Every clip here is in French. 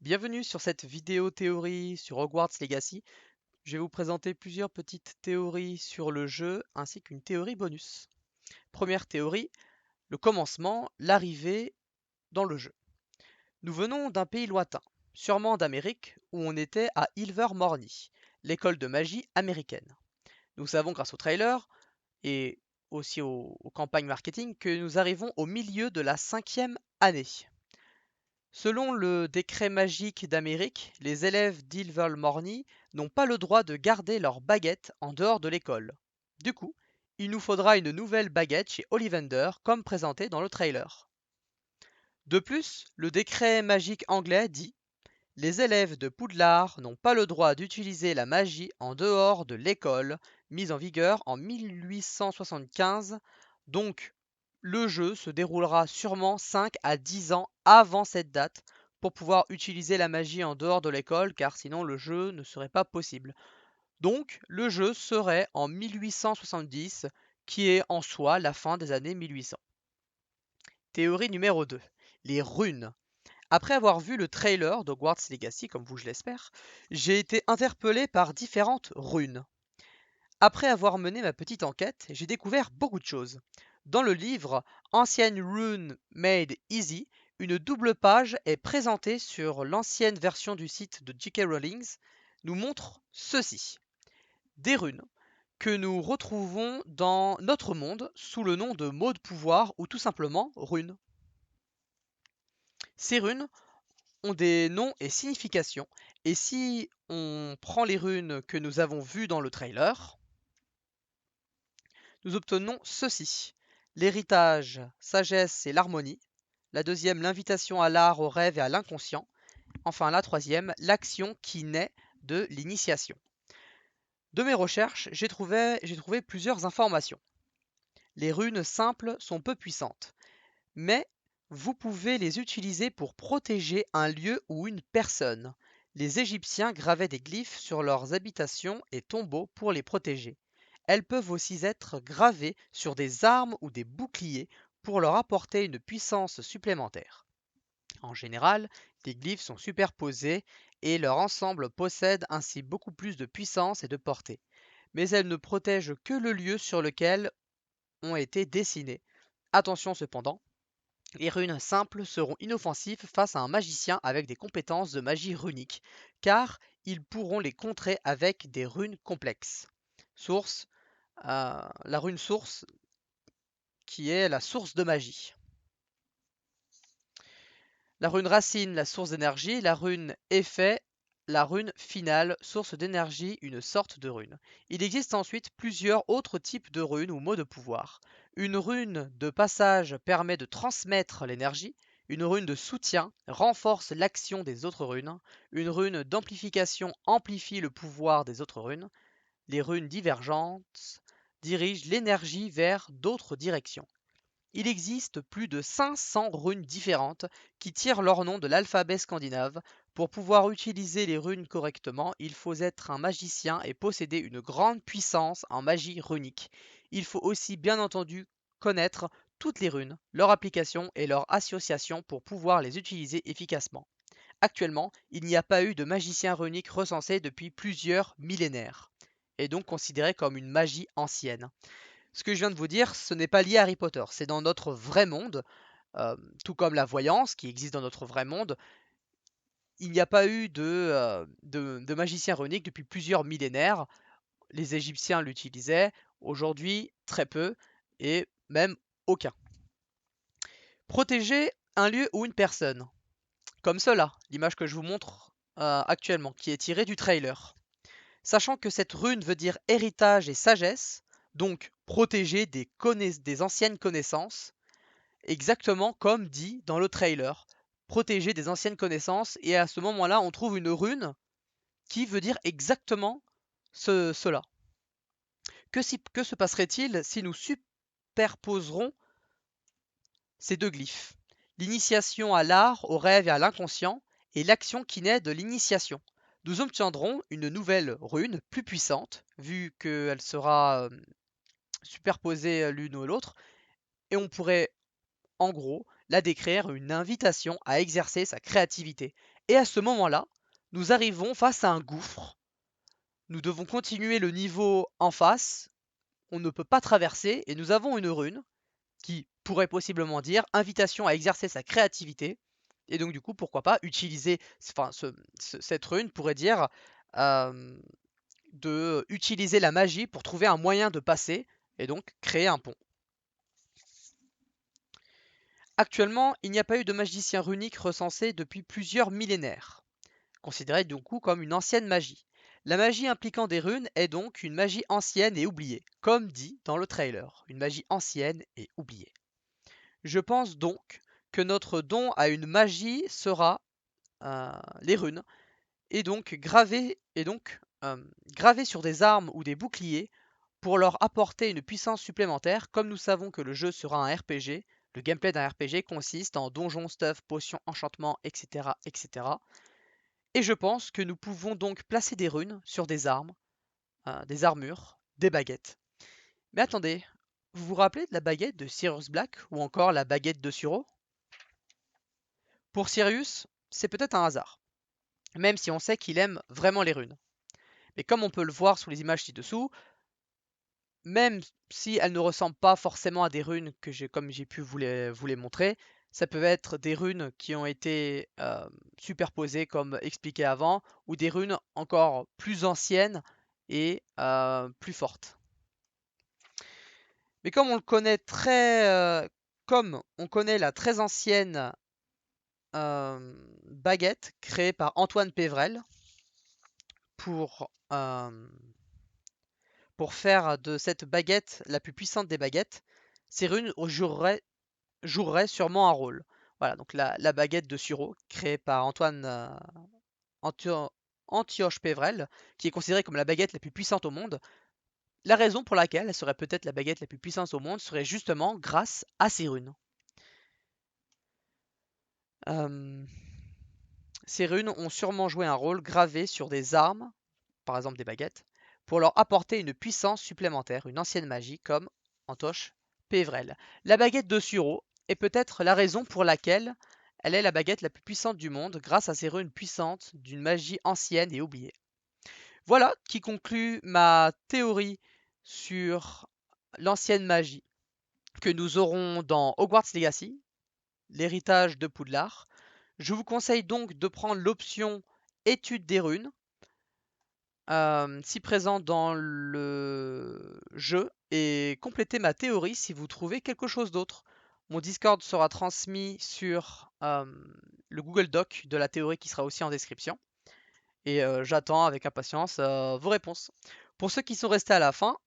Bienvenue sur cette vidéo théorie sur Hogwarts Legacy. Je vais vous présenter plusieurs petites théories sur le jeu ainsi qu'une théorie bonus. Première théorie, le commencement, l'arrivée dans le jeu. Nous venons d'un pays lointain, sûrement d'Amérique, où on était à Ilvermorny, l'école de magie américaine. Nous savons grâce au trailer et aussi aux campagnes marketing que nous arrivons au milieu de la 5e année. Selon le décret magique d'Amérique, les élèves d'Ilvermorny n'ont pas le droit de garder leur baguette en dehors de l'école. Du coup, il nous faudra une nouvelle baguette chez Ollivander comme présenté dans le trailer. De plus, le décret magique anglais dit: les élèves de Poudlard n'ont pas le droit d'utiliser la magie en dehors de l'école, mise en vigueur en 1875, donc le jeu se déroulera sûrement 5 à 10 ans avant cette date pour pouvoir utiliser la magie en dehors de l'école, car sinon le jeu ne serait pas possible. Donc le jeu serait en 1870, qui est en soi la fin des années 1800. Théorie numéro 2. Les runes. Après avoir vu le trailer d'Hogwarts Legacy, comme vous je l'espère, j'ai été interpellé par différentes runes. Après avoir mené ma petite enquête, j'ai découvert beaucoup de choses. Dans le livre Ancienne Rune Made Easy, une double page est présentée sur l'ancienne version du site de J.K. Rowling, nous montre ceci. Des runes que nous retrouvons dans notre monde sous le nom de mots de pouvoir ou tout simplement runes. Ces runes ont des noms et significations, et si on prend les runes que nous avons vues dans le trailer, nous obtenons ceci. L'héritage, sagesse et l'harmonie. La deuxième, l'invitation à l'art, au rêve et à l'inconscient. Enfin, la troisième, l'action qui naît de l'initiation. De mes recherches, j'ai trouvé plusieurs informations. Les runes simples sont peu puissantes, mais vous pouvez les utiliser pour protéger un lieu ou une personne. Les Égyptiens gravaient des glyphes sur leurs habitations et tombeaux pour les protéger. Elles peuvent aussi être gravées sur des armes ou des boucliers pour leur apporter une puissance supplémentaire. En général, les glyphes sont superposés et leur ensemble possède ainsi beaucoup plus de puissance et de portée. Mais elles ne protègent que le lieu sur lequel ont été dessinés. Attention cependant, les runes simples seront inoffensives face à un magicien avec des compétences de magie runique, car ils pourront les contrer avec des runes complexes. Source, la rune source, qui est la source de magie. La rune racine, la source d'énergie, la rune effet, la rune finale, source d'énergie, une sorte de rune. Il existe ensuite plusieurs autres types de runes ou mots de pouvoir. Une rune de passage permet de transmettre l'énergie. Une rune de soutien renforce l'action des autres runes. Une rune d'amplification amplifie le pouvoir des autres runes. Les runes divergentes dirigent l'énergie vers d'autres directions. Il existe plus de 500 runes différentes qui tirent leur nom de l'alphabet scandinave. Pour pouvoir utiliser les runes correctement, il faut être un magicien et posséder une grande puissance en magie runique. Il faut aussi bien entendu connaître toutes les runes, leur application et leur association pour pouvoir les utiliser efficacement. Actuellement, il n'y a pas eu de magicien runique recensé depuis plusieurs millénaires, et donc considéré comme une magie ancienne. Ce que je viens de vous dire, ce n'est pas lié à Harry Potter, c'est dans notre vrai monde, tout comme la voyance qui existe dans notre vrai monde. Il n'y a pas eu de magicien runique depuis plusieurs millénaires. Les Égyptiens l'utilisaient, aujourd'hui très peu, et même aucun. Protéger un lieu ou une personne, comme cela, l'image que je vous montre actuellement, qui est tirée du trailer. Sachant que cette rune veut dire héritage et sagesse, donc protéger des anciennes connaissances, exactement comme dit dans le trailer. Protéger des anciennes connaissances, et à ce moment-là, on trouve une rune qui veut dire exactement cela. Que se passerait-il si nous superposerons ces deux glyphes? L'initiation à l'art, au rêve et à l'inconscient, et l'action qui naît de l'initiation. Nous obtiendrons une nouvelle rune plus puissante, vu qu'elle sera superposée l'une ou l'autre, et on pourrait en gros la décrire une invitation à exercer sa créativité. Et à ce moment-là, nous arrivons face à un gouffre. Nous devons continuer le niveau en face. On ne peut pas traverser et nous avons une rune qui pourrait possiblement dire invitation à exercer sa créativité. Et donc du coup, pourquoi pas utiliser, enfin, cette rune pourrait dire euh, de utiliser la magie pour trouver un moyen de passer et donc créer un pont. Actuellement, il n'y a pas eu de magicien runique recensé depuis plusieurs millénaires, considéré du coup comme une ancienne magie. La magie impliquant des runes est donc une magie ancienne et oubliée, comme dit dans le trailer, une magie ancienne et oubliée. Je pense donc que notre don à une magie sera les runes, et donc graver sur des armes ou des boucliers pour leur apporter une puissance supplémentaire. Comme nous savons que le jeu sera un RPG, le gameplay d'un RPG consiste en donjons, stuff, potions, enchantements, etc., etc. Et je pense que nous pouvons donc placer des runes sur des armes, des armures, des baguettes. Mais attendez, vous vous rappelez de la baguette de Sirius Black ou encore la baguette de Suro? Pour Sirius, c'est peut-être un hasard, même si on sait qu'il aime vraiment les runes. Mais comme on peut le voir sous les images ci-dessous, même si elles ne ressemblent pas forcément à des runes comme j'ai pu vous les montrer, ça peut être des runes qui ont été superposées comme expliqué avant, ou des runes encore plus anciennes et plus fortes. Mais comme on connaît la très ancienne baguette créée par Antoine Pévrel pour, pour faire de cette baguette la plus puissante des baguettes, ces runes joueraient sûrement un rôle. Voilà, donc la baguette de Suro, créée par Antoine Antioche Pévrel, qui est considérée comme la baguette la plus puissante au monde. La raison pour laquelle elle serait peut-être la baguette la plus puissante au monde serait justement grâce à ces runes. Euh, Ces runes ont sûrement joué un rôle gravé sur des armes, par exemple des baguettes, pour leur apporter une puissance supplémentaire, une ancienne magie comme Antoche Pévrel. La baguette de Suro est peut-être la raison pour laquelle elle est la baguette la plus puissante du monde grâce à ses runes puissantes d'une magie ancienne et oubliée. Voilà qui conclut ma théorie sur l'ancienne magie que nous aurons dans Hogwarts Legacy, l'héritage de Poudlard. Je vous conseille donc de prendre l'option étude des runes, si présent dans le jeu, et compléter ma théorie si vous trouvez quelque chose d'autre. Mon Discord sera transmis sur le Google Doc de la théorie qui sera aussi en description. Et j'attends avec impatience vos réponses. Pour ceux qui sont restés à la fin,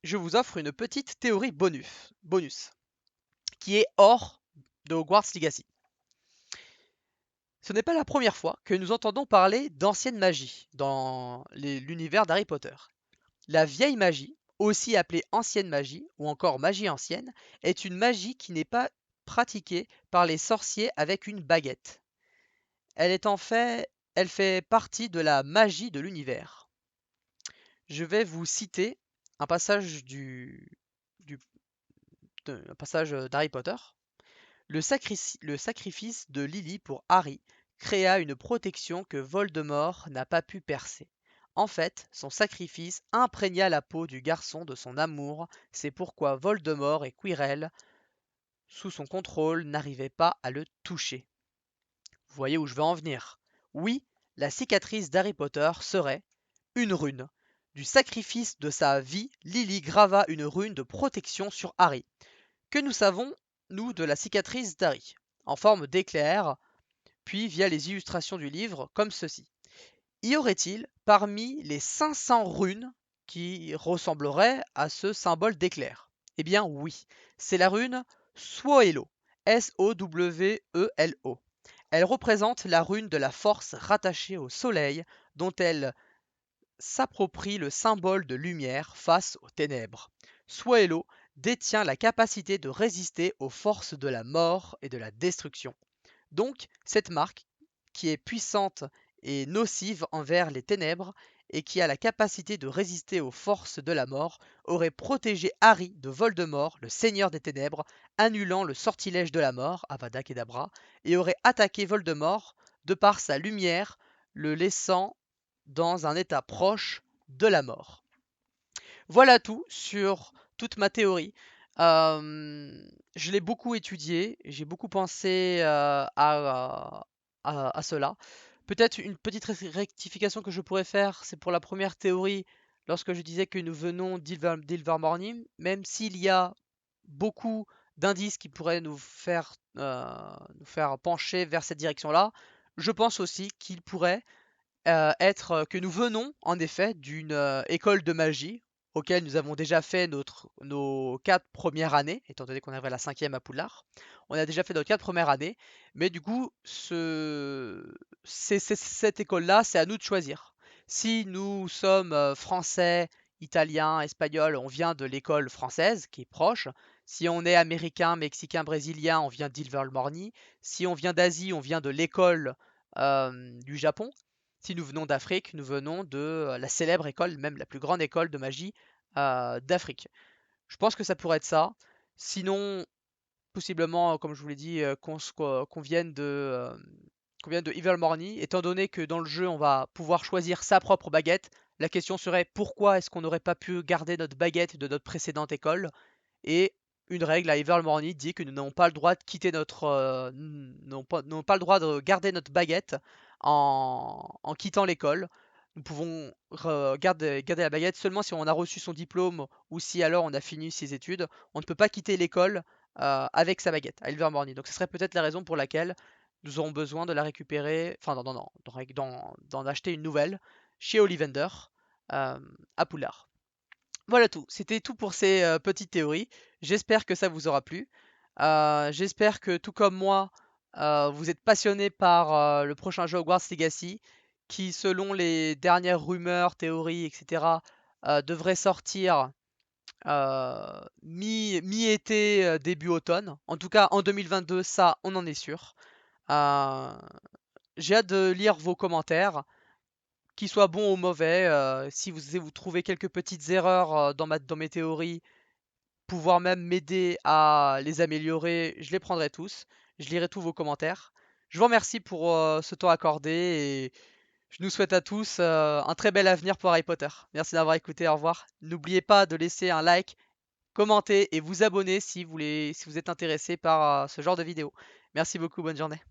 je vous offre une petite théorie bonus qui est hors de Hogwarts Legacy. Ce n'est pas la première fois que nous entendons parler d'ancienne magie dans l'univers d'Harry Potter. La vieille magie, aussi appelée ancienne magie ou encore magie ancienne, est une magie qui n'est pas pratiquée par les sorciers avec une baguette. Elle fait partie de la magie de l'univers. Je vais vous citer un passage du- un passage d'Harry Potter. Le sacrifice de Lily pour Harry créa une protection que Voldemort n'a pas pu percer. En fait, son sacrifice imprégna la peau du garçon de son amour, c'est pourquoi Voldemort et Quirrell, sous son contrôle, n'arrivaient pas à le toucher. Vous voyez où je veux en venir? Oui, la cicatrice d'Harry Potter serait une rune. Du sacrifice de sa vie, Lily grava une rune de protection sur Harry. Que nous savons, nous, de la cicatrice d'Harry? En forme d'éclair, puis via les illustrations du livre, comme ceci. Y aurait-il parmi les 500 runes qui ressembleraient à ce symbole d'éclair? Eh bien oui, c'est la rune Swahelo, S-O-W-E-L-O. Elle représente la rune de la force rattachée au soleil, dont elle s'approprie le symbole de lumière face aux ténèbres. Swahelo détient la capacité de résister aux forces de la mort et de la destruction. Donc, cette marque, qui est puissante et nocive envers les ténèbres, et qui a la capacité de résister aux forces de la mort, aurait protégé Harry de Voldemort, le seigneur des ténèbres, annulant le sortilège de la mort, Avada Kedavra, et aurait attaqué Voldemort de par sa lumière, le laissant dans un état proche de la mort. Voilà tout sur toute ma théorie. Je l'ai beaucoup étudié, j'ai beaucoup pensé à cela. Peut-être une petite rectification que je pourrais faire, c'est pour la première théorie, lorsque je disais que nous venons d'Ilvermorny, même s'il y a beaucoup d'indices qui pourraient nous faire pencher vers cette direction-là, je pense aussi qu'il pourrait être que nous venons en effet d'une école de magie auquel nous avons déjà fait nos 4 premières années, étant donné qu'on arrive à la 5e à Poudlard. On a déjà fait nos 4 premières années, mais du coup, cette école-là, c'est à nous de choisir. Si nous sommes français, italiens, espagnols, on vient de l'école française qui est proche. Si on est américain, mexicain, brésilien, on vient d'Ilvermorny. Si on vient d'Asie, on vient de l'école du Japon. Si nous venons d'Afrique, nous venons de la célèbre école, même la plus grande école de magie d'Afrique. Je pense que ça pourrait être ça. Sinon, possiblement, comme je vous l'ai dit, qu'on vienne de Ilvermorny, étant donné que dans le jeu, on va pouvoir choisir sa propre baguette. La question serait pourquoi est-ce qu'on n'aurait pas pu garder notre baguette de notre précédente école? Et une règle à Ilvermorny dit que nous n'avons pas le droit de quitter n'avons pas le droit de garder notre baguette en quittant l'école. Nous pouvons garder la baguette seulement si on a reçu son diplôme ou si alors on a fini ses études. On ne peut pas quitter l'école avec sa baguette à Ilvermorny. Donc ce serait peut-être la raison pour laquelle nous aurons besoin de la récupérer, enfin d'en acheter une nouvelle chez Ollivander à Poudlard. Voilà tout, c'était tout pour ces petites théories. J'espère que ça vous aura plu. J'espère que tout comme moi, vous êtes passionné par le prochain jeu Hogwarts Legacy, qui selon les dernières rumeurs, théories, etc., devrait sortir mi-été, début automne. En tout cas, en 2022, ça, on en est sûr. Euh, j'ai hâte de lire vos commentaires, qu'ils soient bons ou mauvais. Si vous trouvez quelques petites erreurs dans mes théories, pouvoir même m'aider à les améliorer, je les prendrai tous. Je lirai tous vos commentaires. Je vous remercie pour ce temps accordé et je nous souhaite à tous un très bel avenir pour Harry Potter. Merci d'avoir écouté, au revoir. N'oubliez pas de laisser un like, commenter et vous abonner si vous êtes intéressé par ce genre de vidéo. Merci beaucoup, bonne journée.